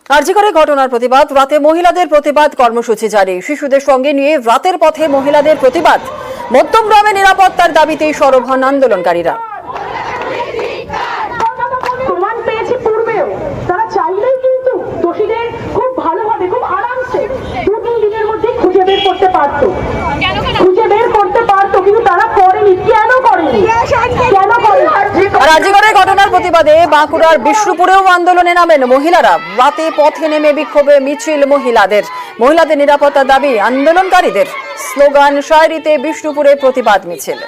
আরজিকরে ঘটনার প্রতিবাদ, রাতে মহিলাদের প্রতিবাদ কর্মসূচি জারি। শিশুদের সঙ্গে নিয়ে রাতের পথে মহিলাদের প্রতিবাদ। মধ্যমগ্রামে নিরাপত্তার দাবিতেই সরব হন আন্দোলনকারীরা। প্রমাণ পেয়েছি পূর্বেও, তারা চাইলেই কিন্তু দোষীদের খুব ভালোভাবে, খুব আরামসে 2-3 দিনের মধ্যে খুঁজে বের করতে পারতো, কিন্তু তারা করেনি। কেন করেনি? আরজিকরে ঘটনার প্রতিবাদে বাঁকুড়ার বিষ্ণুপুরেও আন্দোলনে নামেন মহিলারা। রাতে পথে নেমে বিক্ষোভে মিছিল মহিলাদের নিরাপত্তার দাবি আন্দোলনকারীদের। স্লোগান, শায়রিতে বিষ্ণুপুরে প্রতিবাদ মিছিল।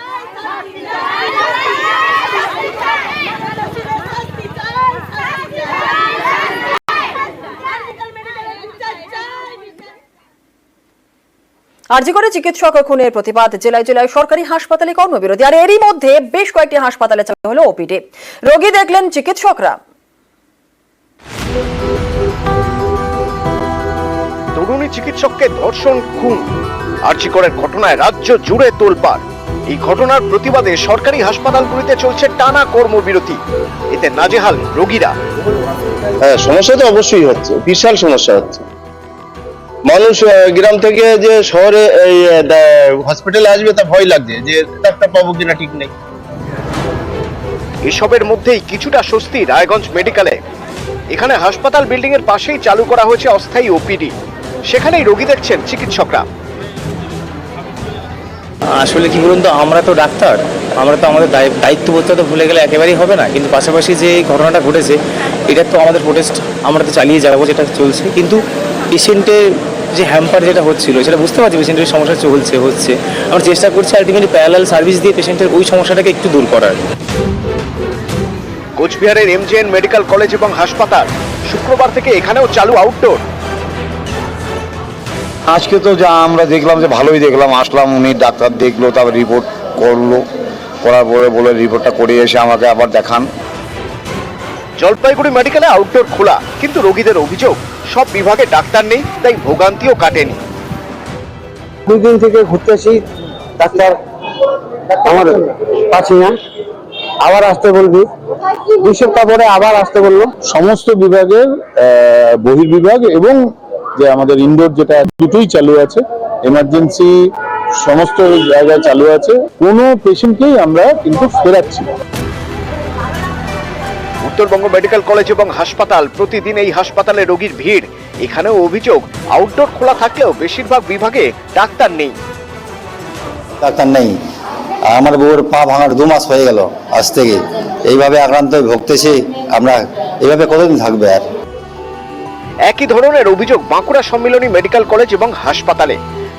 আরজিকরে চিকিৎসক খুনের প্রতিবাদ, জেলায় জেলায় সরকারি হাসপাতালে কর্মবিরতি। আর এরই মধ্যে বেশ কয়েকটি হাসপাতালে চালু হলো ওপিডি। রোগী দেখলেন চিকিৎসকরা। তরুণী চিকিৎসককে ধর্ষণ, খুন, আরজিকরের ঘটনায় রাজ্য জুড়ে তোলপাড়। এই ঘটনার প্রতিবাদে সরকারি হাসপাতালগুলিতে চলছে টানা কর্মবিরতি। এতে নাজেহাল রোগীরা। সমস্যা তো অবশ্যই হচ্ছে, বিশাল সমস্যা হচ্ছে। মানুষ গ্রাম থেকে যে শহরে এই হসপিটালে আসবে তা ভয় লাগছে যে ডাক্তার পাবো কিনা ঠিক নেই। এসবের মধ্যেই কিছুটা স্বস্তি রায়গঞ্জ মেডিকেলে। এখানে হাসপাতাল বিল্ডিং এর পাশেই চালু করা হয়েছে অস্থায়ী ওপিডি। সেখানেই রোগী দেখছেন চিকিৎসকরা। আসলে কি বলুন তো, আমরা তো ডাক্তার, আমরা তো আমাদের দায়িত্ববোধটা তো ভুলে গেলে একেবারেই হবে না। কিন্তু পাশাপাশি যে ঘটনাটা ঘটেছে, এটা তো আমাদের প্রোটেস্ট আমরা তো চালিয়ে যাবো, যেটা চলছে। কিন্তু পেশেন্টের যে হ্যাম্পার যেটা হচ্ছিল সেটা বুঝতে পারছি, পেশেন্টের সমস্যা হচ্ছে আমরা চেষ্টা করছি আলটিমেটলি প্যারালাল সার্ভিস দিয়ে পেশেন্টের ওই সমস্যাটাকে একটু দূর করার। কোচবিহারের এমজেএন মেডিকেল কলেজ এবং হাসপাতাল শুক্রবার থেকে এখানেও চালু আউটডোর। আজকে তো যা আমরা দেখলাম যে ভালোই দেখলাম, আসলাম, উনি ডাক্তার দেখলো, তারপর রিপোর্ট করলো, করার পরে বলে রিপোর্টটা করে এসে আমাকে আবার দেখান। জলপাইগুড়ি মেডিকেলে আউটডোর খোলা, কিন্তু রোগীদের অভিযোগ সব বিভাগে ডাক্তার নেই, তাই ভোগান্তিও কাটেনি। 2 দিন থেকে ঘুরতে আসি, ডাক্তার আমার পাচ্ছি না, আবার আসতে বলবি, 2 সপ্তাহ পরে আবার আসতে বললো। সমস্ত বিভাগের বহির্বিভাগ এবং যে আমাদের ইনডোর যেটা দুটোই চালু আছে, এমার্জেন্সি সমস্ত জায়গায় চালু আছে। কোনো পেশেন্টকেই আমরা কিন্তু ফেরাচ্ছি। উত্তরবঙ্গ মেডিকেল কলেজ এবং হাসপাতাল, প্রতিদিন এই হাসপাতালে রোগীর ভিড়। এখানেও অভিযোগ আউটডোর খোলা থাকলেও বেশিরভাগ বিভাগে ডাক্তার নেই। ডাক্তার নেই। আমার বউর পা ভাঙার 2 মাস হয়ে গেল আজ থেকে। এইভাবে আক্রান্ত ভুগতেছি আমরা, এইভাবে কতদিন থাকবে আর? একই ধরনের অভিযোগ বাঁকুড়া সম্মিলনী মেডিকেল কলেজ এবং হাসপাতালে।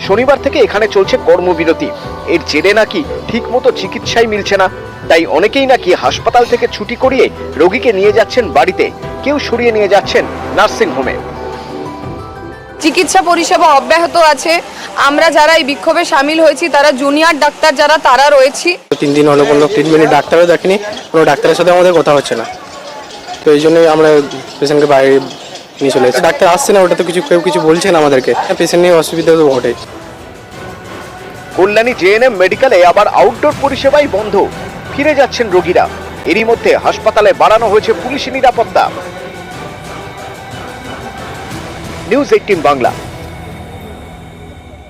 শনিবার থেকে এখানে চলছে কর্মবিরতি। এর জেরে নাকি ঠিকমতো চিকিৎসাই মিলছে না, তাই অনেকেই নাকি হাসপাতাল থেকে ছুটি করিয়ে রোগীকে নিয়ে যাচ্ছেন বাড়িতে, কেউ সরিয়ে নিয়ে যাচ্ছেন নার্সিং হোমে। চিকিৎসা পরিষেবা অব্যাহত আছে। আমরা যারা এই বিক্ষোভে সামিল হয়েছি তারা জুনিয়র ডাক্তার যারা, তারা রয়েছি। 3 দিন হলো কোনো ট্রিটমেন্ট, ডাক্তারও দেখেনি, কোনো ডাক্তারের সাথে আমাদের কথা হচ্ছে না। তো এই জন্যই আমরা পেশেন্টকে বাইরে নিয়ে চলে এসেছি। ডাক্তার আসছে না, ওটা তো কেউ কিছু বলছে না আমাদেরকে। পেশেন্ট নিয়ে অসুবিধা তো ঘটে। কল্যাণী জেএনএম মেডিকেলে আবার আউটডোর পরিষেবাই বন্ধ, ফিরে যাচ্ছেন রোগীরা। এরই মধ্যে হাসপাতালে বাড়ানো হয়েছে পুলিশি নিরাপত্তা। নিউজ 18 বাংলা।